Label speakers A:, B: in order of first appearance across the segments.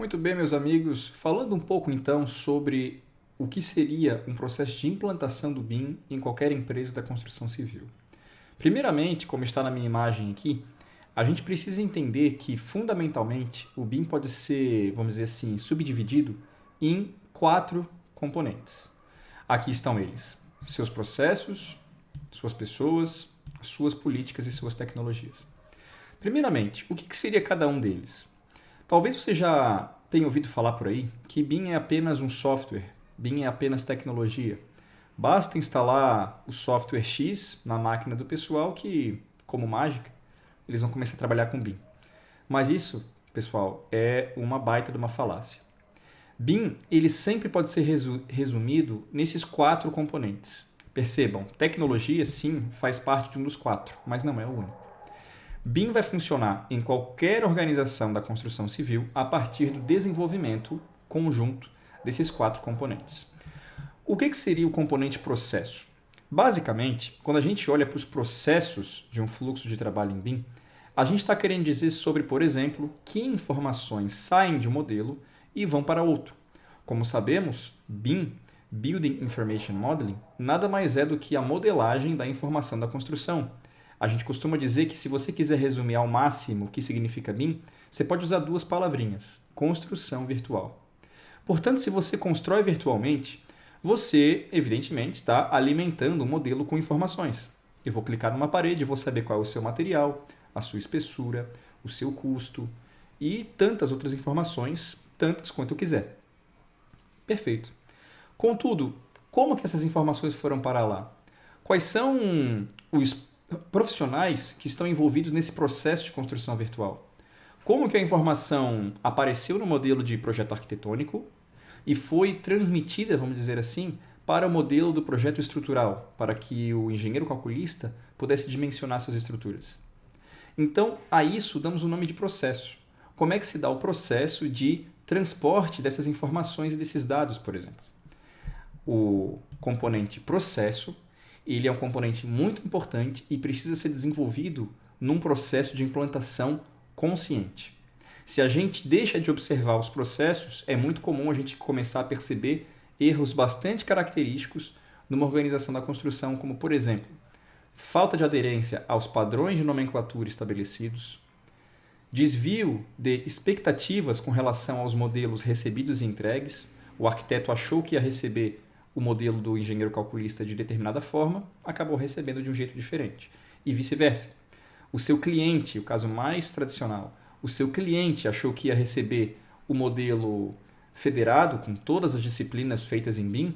A: Muito bem, meus amigos. Falando um pouco então sobre o que seria um processo de implantação do BIM em qualquer empresa da construção civil. Primeiramente, como está na minha imagem aqui, a gente precisa entender que, fundamentalmente, o BIM pode ser, vamos dizer assim, subdividido em 4 componentes. Aqui estão eles: seus processos, suas pessoas, suas políticas e suas tecnologias. Primeiramente, o que seria cada um deles? Talvez você já tenha ouvido falar por aí que BIM é apenas um software, BIM é apenas tecnologia. Basta instalar o software X na máquina do pessoal que, como mágica, eles vão começar a trabalhar com BIM. Mas isso, pessoal, é uma baita de uma falácia. BIM, ele sempre pode ser resumido nesses 4 componentes. Percebam, tecnologia, sim, faz parte de um dos 4, mas não é o único. BIM vai funcionar em qualquer organização da construção civil a partir do desenvolvimento conjunto desses 4 componentes. O que seria o componente processo? Basicamente, quando a gente olha para os processos de um fluxo de trabalho em BIM, a gente está querendo dizer sobre, por exemplo, que informações saem de um modelo e vão para outro. Como sabemos, BIM, Building Information Modeling, nada mais é do que a modelagem da informação da construção. A gente costuma dizer que se você quiser resumir ao máximo o que significa BIM, você pode usar 2 palavrinhas: construção virtual. Portanto, se você constrói virtualmente, você, evidentemente, está alimentando um modelo com informações. Eu vou clicar numa parede e vou saber qual é o seu material, a sua espessura, o seu custo e tantas outras informações, tantas quanto eu quiser. Perfeito. Contudo, como que essas informações foram para lá? Quais são os profissionais que estão envolvidos nesse processo de construção virtual? Como que a informação apareceu no modelo de projeto arquitetônico e foi transmitida, vamos dizer assim, para o modelo do projeto estrutural, para que o engenheiro calculista pudesse dimensionar suas estruturas? Então, a isso damos o nome de processo. Como é que se dá o processo de transporte dessas informações e desses dados, por exemplo? O componente processo, ele é um componente muito importante e precisa ser desenvolvido num processo de implantação consciente. Se a gente deixa de observar os processos, é muito comum a gente começar a perceber erros bastante característicos numa organização da construção, como, por exemplo, falta de aderência aos padrões de nomenclatura estabelecidos, desvio de expectativas com relação aos modelos recebidos e entregues. O arquiteto achou que ia receber o modelo do engenheiro calculista de determinada forma, acabou recebendo de um jeito diferente. E vice-versa. O seu cliente, o caso mais tradicional, o seu cliente achou que ia receber o modelo federado, com todas as disciplinas feitas em BIM,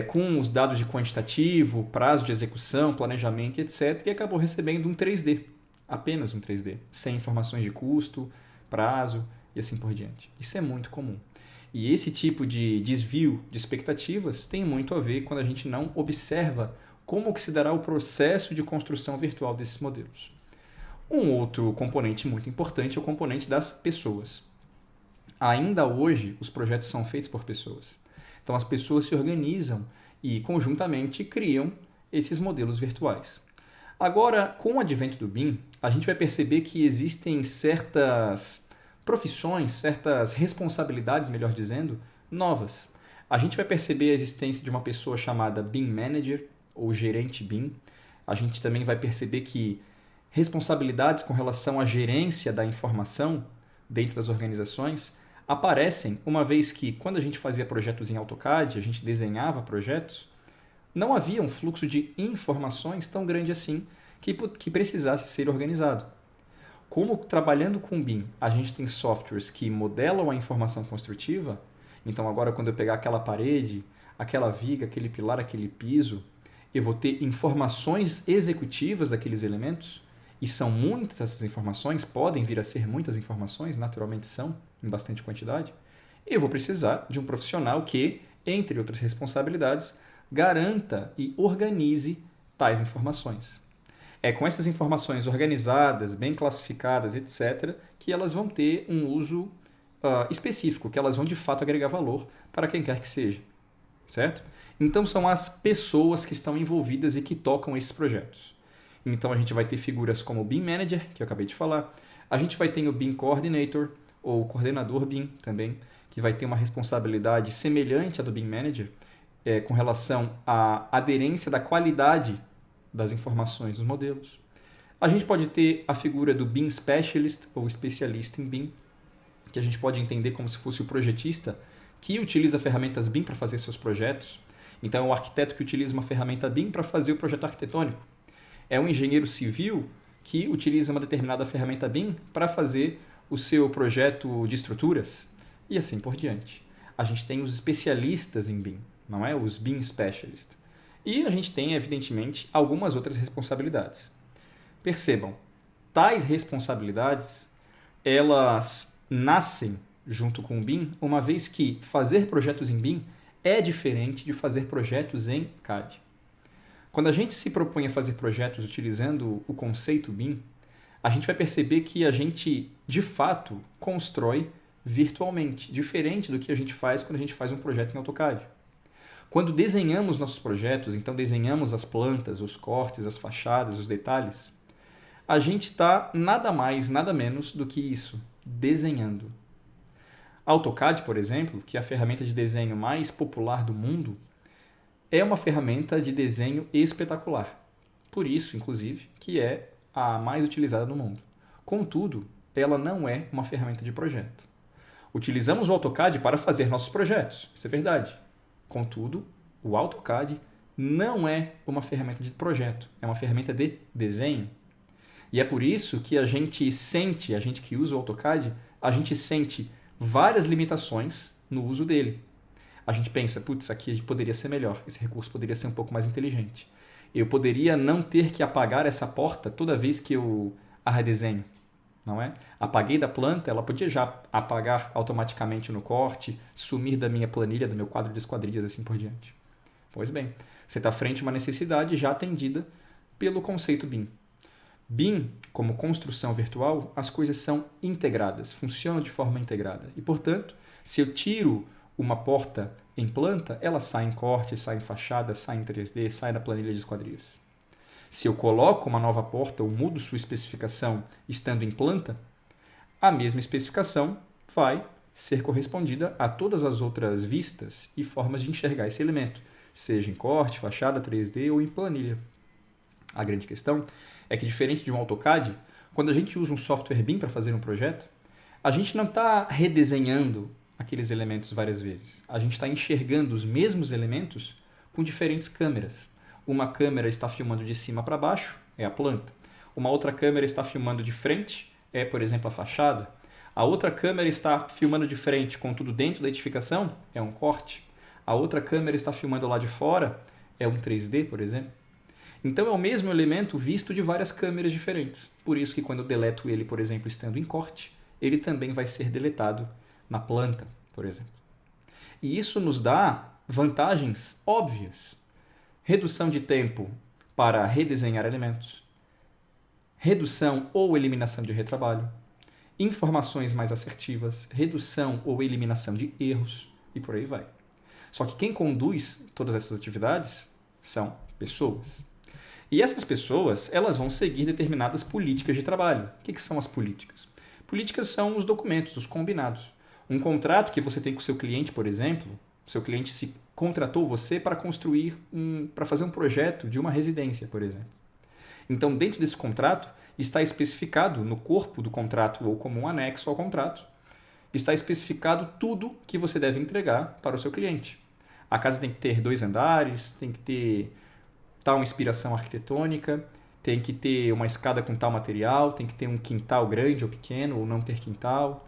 A: com os dados de quantitativo, prazo de execução, planejamento, etc., e acabou recebendo um 3D, apenas um 3D, sem informações de custo, prazo e assim por diante. Isso é muito comum. E esse tipo de desvio de expectativas tem muito a ver quando a gente não observa como que se dará o processo de construção virtual desses modelos. Um outro componente muito importante é o componente das pessoas. Ainda hoje, os projetos são feitos por pessoas. Então, as pessoas se organizam e, conjuntamente, criam esses modelos virtuais. Agora, com o advento do BIM, a gente vai perceber que existem certas profissões, certas responsabilidades, melhor dizendo, novas. A gente vai perceber a existência de uma pessoa chamada BIM Manager, ou gerente BIM. A gente também vai perceber que responsabilidades com relação à gerência da informação dentro das organizações aparecem, uma vez que, quando a gente fazia projetos em AutoCAD, a gente desenhava projetos, não havia um fluxo de informações tão grande assim que precisasse ser organizado. Como trabalhando com BIM, a gente tem softwares que modelam a informação construtiva, então agora quando eu pegar aquela parede, aquela viga, aquele pilar, aquele piso, eu vou ter informações executivas daqueles elementos, e são muitas essas informações, podem vir a ser muitas informações, naturalmente são, em bastante quantidade, e eu vou precisar de um profissional que, entre outras responsabilidades, garanta e organize tais informações. É com essas informações organizadas, bem classificadas, etc., que elas vão ter um uso específico, que elas vão de fato agregar valor para quem quer que seja. Certo? Então são as pessoas que estão envolvidas e que tocam esses projetos. Então a gente vai ter figuras como o BIM Manager, que eu acabei de falar, a gente vai ter o BIM Coordinator, ou coordenador BIM também, que vai ter uma responsabilidade semelhante à do BIM Manager, com relação à aderência da qualidade das informações dos modelos. A gente pode ter a figura do BIM Specialist ou especialista em BIM, que a gente pode entender como se fosse o projetista que utiliza ferramentas BIM para fazer seus projetos. Então, é o arquiteto que utiliza uma ferramenta BIM para fazer o projeto arquitetônico. É um engenheiro civil que utiliza uma determinada ferramenta BIM para fazer o seu projeto de estruturas e assim por diante. A gente tem os especialistas em BIM, não é? Os BIM Specialists. E a gente tem, evidentemente, algumas outras responsabilidades. Percebam, tais responsabilidades, elas nascem junto com o BIM, uma vez que fazer projetos em BIM é diferente de fazer projetos em CAD. Quando a gente se propõe a fazer projetos utilizando o conceito BIM, a gente vai perceber que a gente, de fato, constrói virtualmente, diferente do que a gente faz quando a gente faz um projeto em AutoCAD. Quando desenhamos nossos projetos, então desenhamos as plantas, os cortes, as fachadas, os detalhes, a gente está nada mais, nada menos do que isso, desenhando. AutoCAD, por exemplo, que é a ferramenta de desenho mais popular do mundo, é uma ferramenta de desenho espetacular. Por isso, inclusive, que é a mais utilizada no mundo. Contudo, ela não é uma ferramenta de projeto. Utilizamos o AutoCAD para fazer nossos projetos, isso é verdade. Contudo, o AutoCAD não é uma ferramenta de projeto, é uma ferramenta de desenho. E é por isso que a gente que usa o AutoCAD, a gente sente várias limitações no uso dele. A gente pensa, putz, aqui poderia ser melhor, esse recurso poderia ser um pouco mais inteligente. Eu poderia não ter que apagar essa porta toda vez que eu a redesenho, não é? Apaguei da planta, ela podia já apagar automaticamente no corte, sumir da minha planilha, do meu quadro de esquadrias, assim por diante. Pois bem, você está frente a uma necessidade já atendida pelo conceito BIM. BIM, como construção virtual, as coisas são integradas, funcionam de forma integrada. E, portanto, se eu tiro uma porta em planta, ela sai em corte, sai em fachada, sai em 3D, sai na planilha de esquadrias. Se eu coloco uma nova porta ou mudo sua especificação estando em planta, a mesma especificação vai ser correspondida a todas as outras vistas e formas de enxergar esse elemento, seja em corte, fachada, 3D ou em planilha. A grande questão é que, diferente de um AutoCAD, quando a gente usa um software BIM para fazer um projeto, a gente não está redesenhando aqueles elementos várias vezes. A gente está enxergando os mesmos elementos com diferentes câmeras. Uma câmera está filmando de cima para baixo, é a planta. Uma outra câmera está filmando de frente, é, por exemplo, a fachada. A outra câmera está filmando de frente, contudo dentro da edificação, é um corte. A outra câmera está filmando lá de fora, é um 3D, por exemplo. Então é o mesmo elemento visto de várias câmeras diferentes. Por isso que quando eu deleto ele, por exemplo, estando em corte, ele também vai ser deletado na planta, por exemplo. E isso nos dá vantagens óbvias. Redução de tempo para redesenhar elementos. Redução ou eliminação de retrabalho. Informações mais assertivas. Redução ou eliminação de erros. E por aí vai. Só que quem conduz todas essas atividades são pessoas. E essas pessoas, elas vão seguir determinadas políticas de trabalho. O que são as políticas? Políticas são os documentos, os combinados. Um contrato que você tem com o seu cliente, por exemplo, o seu cliente se contratou você para para fazer um projeto de uma residência, por exemplo. Então, dentro desse contrato, está especificado no corpo do contrato ou como um anexo ao contrato, está especificado tudo que você deve entregar para o seu cliente. A casa tem que ter 2 andares, tem que ter tal inspiração arquitetônica, tem que ter uma escada com tal material, tem que ter um quintal grande ou pequeno, ou não ter quintal,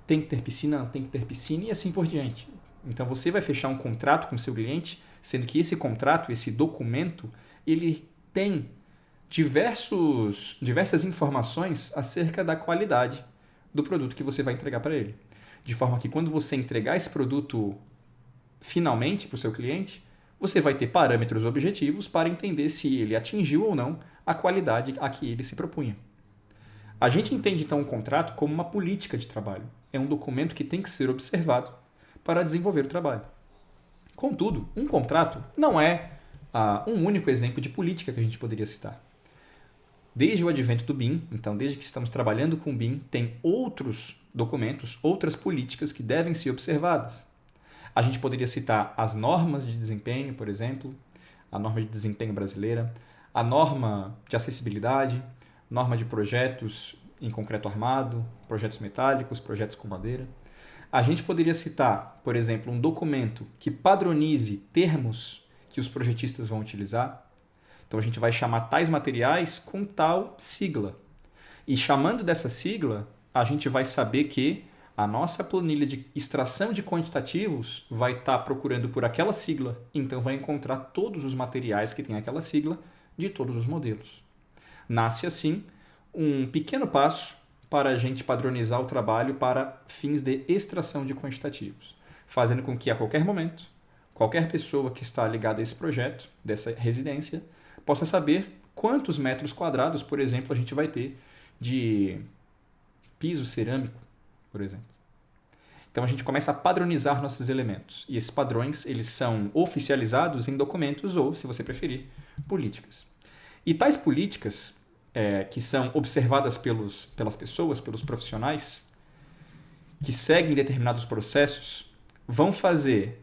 A: tem que ter piscina, não tem que ter piscina e assim por diante. Então você vai fechar um contrato com o seu cliente, sendo que esse contrato, esse documento, ele tem diversas informações acerca da qualidade do produto que você vai entregar para ele. De forma que quando você entregar esse produto finalmente para o seu cliente, você vai ter parâmetros objetivos para entender se ele atingiu ou não a qualidade a que ele se propunha. A gente entende então o contrato como uma política de trabalho. É um documento que tem que ser observado para desenvolver o trabalho. Contudo, um contrato não é um único exemplo de política que a gente poderia citar. Desde o advento do BIM, então desde que estamos trabalhando com o BIM, tem outros documentos, outras políticas que devem ser observadas. A gente poderia citar as normas de desempenho, por exemplo, a norma de desempenho brasileira, a norma de acessibilidade, norma de projetos em concreto armado, projetos metálicos, projetos com madeira. A gente poderia citar, por exemplo, um documento que padronize termos que os projetistas vão utilizar. Então a gente vai chamar tais materiais com tal sigla. E chamando dessa sigla, a gente vai saber que a nossa planilha de extração de quantitativos vai estar procurando por aquela sigla, então vai encontrar todos os materiais que têm aquela sigla de todos os modelos. Nasce assim um pequeno passo para a gente padronizar o trabalho para fins de extração de quantitativos, fazendo com que a qualquer momento, qualquer pessoa que está ligada a esse projeto, dessa residência, possa saber quantos metros quadrados, por exemplo, a gente vai ter de piso cerâmico, por exemplo. Então a gente começa a padronizar nossos elementos. E esses padrões eles são oficializados em documentos ou, se você preferir, políticas. E tais políticas, que são observadas pelas pessoas, pelos profissionais, que seguem determinados processos, vão fazer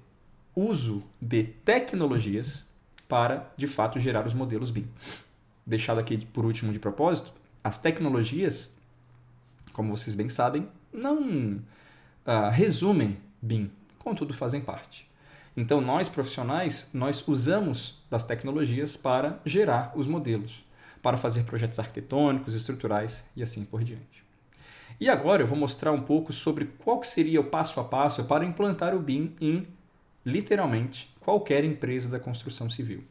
A: uso de tecnologias para, de fato, gerar os modelos BIM. Deixado aqui por último de propósito, as tecnologias, como vocês bem sabem, não resumem BIM, contudo fazem parte. Então nós profissionais, nós usamos das tecnologias para gerar os modelos, para fazer projetos arquitetônicos, estruturais e assim por diante. E agora eu vou mostrar um pouco sobre qual que seria o passo a passo para implantar o BIM em, literalmente, qualquer empresa da construção civil.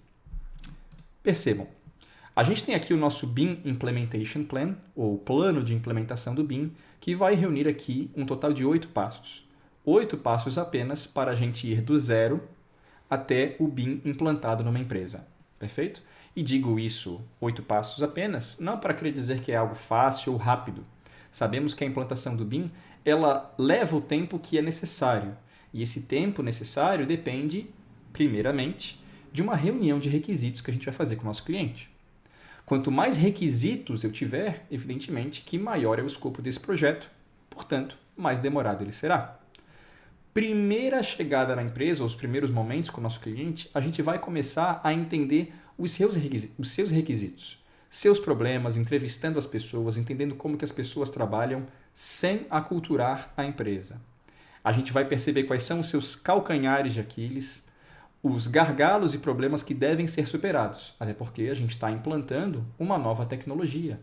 A: Percebam, a gente tem aqui o nosso BIM Implementation Plan, ou plano de implementação do BIM, que vai reunir aqui um total de 8 passos. 8 passos apenas para a gente ir do zero até o BIM implantado numa empresa. Perfeito? E digo isso, 8 passos apenas, não para querer dizer que é algo fácil ou rápido. Sabemos que a implantação do BIM, ela leva o tempo que é necessário. E esse tempo necessário depende, primeiramente, de uma reunião de requisitos que a gente vai fazer com o nosso cliente. Quanto mais requisitos eu tiver, evidentemente que maior é o escopo desse projeto, portanto, mais demorado ele será. Primeira chegada na empresa, os primeiros momentos com o nosso cliente, a gente vai começar a entender os seus requisitos, seus problemas, entrevistando as pessoas, entendendo como que as pessoas trabalham sem aculturar a empresa. A gente vai perceber quais são os seus calcanhares de Aquiles, os gargalos e problemas que devem ser superados, até porque a gente está implantando uma nova tecnologia.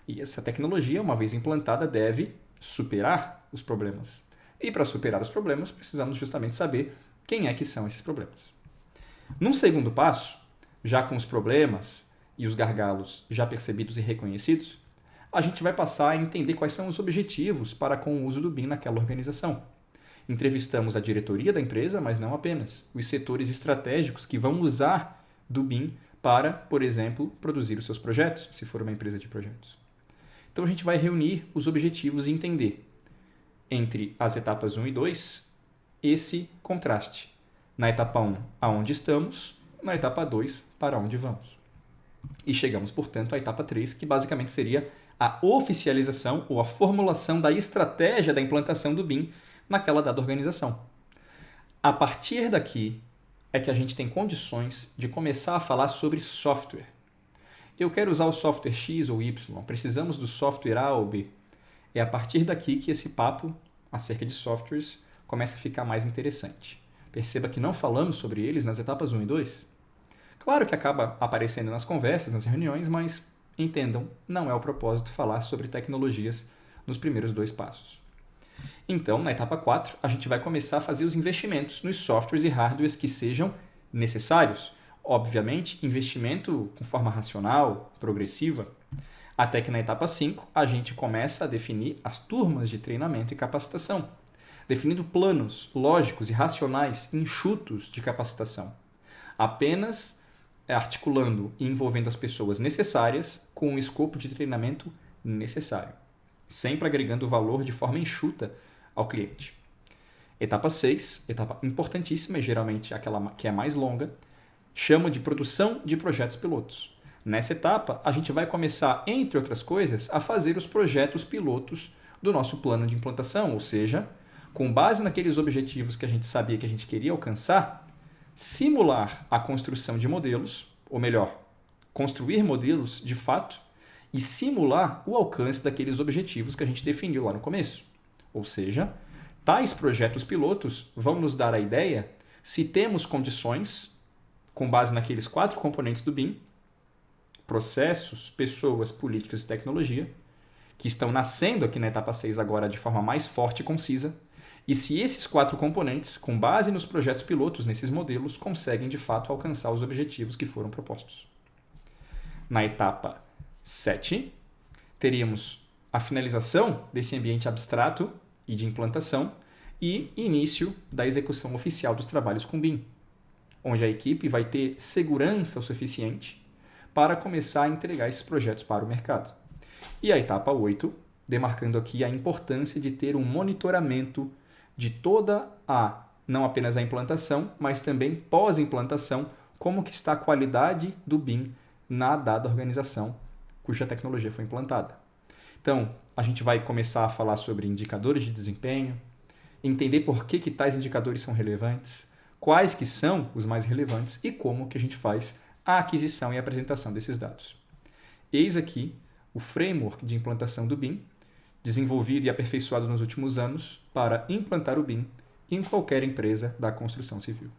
A: E essa tecnologia, uma vez implantada, deve superar os problemas. E para superar os problemas, precisamos justamente saber quem é que são esses problemas. Num segundo passo, já com os problemas e os gargalos já percebidos e reconhecidos, a gente vai passar a entender quais são os objetivos para com o uso do BIM naquela organização. Entrevistamos a diretoria da empresa, mas não apenas, os setores estratégicos que vão usar do BIM para, por exemplo, produzir os seus projetos, se for uma empresa de projetos. Então a gente vai reunir os objetivos e entender, entre as etapas 1 e 2, esse contraste. Na etapa 1, aonde estamos, na etapa 2, para onde vamos. E chegamos, portanto, à etapa 3, que basicamente seria a oficialização ou a formulação da estratégia da implantação do BIM naquela dada organização. A partir daqui é que a gente tem condições de começar a falar sobre software. Eu quero usar o software X ou Y, precisamos do software A ou B. É a partir daqui que esse papo acerca de softwares começa a ficar mais interessante. Perceba que não falamos sobre eles nas etapas 1 e 2. Claro que acaba aparecendo nas conversas, nas reuniões, mas entendam, não é o propósito falar sobre tecnologias nos primeiros 2 passos. Então, na etapa 4, a gente vai começar a fazer os investimentos nos softwares e hardwares que sejam necessários. Obviamente, investimento com forma racional, progressiva, até que na etapa 5 a gente começa a definir as turmas de treinamento e capacitação, definindo planos lógicos e racionais enxutos de capacitação, apenas articulando e envolvendo as pessoas necessárias com o escopo de treinamento necessário, sempre agregando valor de forma enxuta ao cliente. Etapa 6, etapa importantíssima e geralmente aquela que é mais longa, chamo de produção de projetos pilotos. Nessa etapa, a gente vai começar, entre outras coisas, a fazer os projetos pilotos do nosso plano de implantação, ou seja, com base naqueles objetivos que a gente sabia que a gente queria alcançar, simular a construção de modelos, ou melhor, construir modelos de fato e simular o alcance daqueles objetivos que a gente definiu lá no começo. Ou seja, tais projetos pilotos vão nos dar a ideia se temos condições, com base naqueles 4 componentes do BIM, processos, pessoas, políticas e tecnologia, que estão nascendo aqui na etapa 6 agora de forma mais forte e concisa, e se esses 4 componentes, com base nos projetos pilotos, nesses modelos, conseguem de fato alcançar os objetivos que foram propostos. Na etapa 7, teríamos a finalização desse ambiente abstrato e de implantação e início da execução oficial dos trabalhos com BIM, onde a equipe vai ter segurança o suficiente para começar a entregar esses projetos para o mercado. E a etapa 8, demarcando aqui a importância de ter um monitoramento de toda não apenas a implantação, mas também pós-implantação, como que está a qualidade do BIM na dada organização cuja tecnologia foi implantada. Então, a gente vai começar a falar sobre indicadores de desempenho, entender por que tais indicadores são relevantes, quais que são os mais relevantes e como que a gente faz a aquisição e apresentação desses dados. Eis aqui o framework de implantação do BIM, desenvolvido e aperfeiçoado nos últimos anos para implantar o BIM em qualquer empresa da construção civil.